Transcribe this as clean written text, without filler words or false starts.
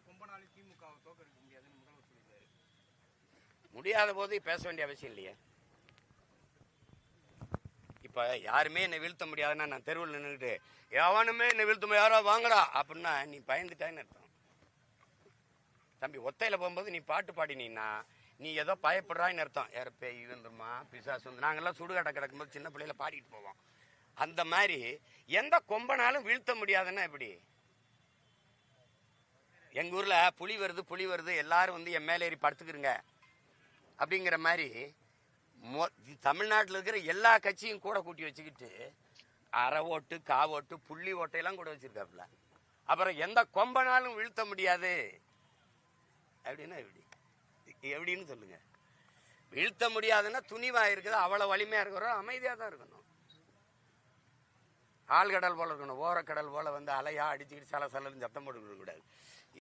கொம்பனாலும் திமுகவை தோற்கடிக்க முடியாதுன்னு முதல்வர் சொல்லியிருக்காரு. முடியாத போது பேச வேண்டிய அவசியம் இல்லையே. இப்ப யாருமே என்னை வீழ்த்த முடியாதுன்னா நான் தெருவில் நின்றுட்டு எவனுமே என்னை வீழ்த்த யாரோ வாங்கடா அப்படின்னா நீ பயந்துட்டான்னு அர்த்தம். தம்பி, ஒத்தையில போகும்போது நீ பாட்டு பாடினீன்னா நீ ஏதோ பயப்படுறான்னு அர்த்தம். யார பேய் வந்துருமா பிசாசு வந்து நாங்கெல்லாம் சுடுகாட்டை கிடக்கும்போது சின்ன பிள்ளையில பாடிட்டு போவோம். அந்த மாதிரி எந்த கொம்பனாலும் வீழ்த்த முடியாதுன்னா எப்படி? எங்க ஊர்ல புலி வருது எல்லாரும் வந்து என் மேல ஏறி படுத்துக்கிறங்க அப்படிங்கிற மாதிரி தமிழ்நாட்டில் இருக்கிற எல்லா கட்சியும் கூட கூட்டி வச்சுக்கிட்டு அரை ஓட்டு காவோட்டு புள்ளி ஓட்டையெல்லாம் கூட வச்சிருக்காப்புல. அப்புறம் எந்த கொம்பனாலும் வீழ்த்த முடியாது அப்படின்னா எப்படின்னு சொல்லுங்க. வீழ்த்த முடியாதுன்னா துணிவா இருக்குது, அவ்வளவு வலிமையா இருக்கிறோம், அமைதியா தான் இருக்கணும். ஆழ்கடல் போல இருக்கணும், ஓரக்கடல் போல வந்து அலையா அடிச்சுக்கிட்டு சலசலன்னு சத்தம் போட்டுக்கிட்டு கூடாது.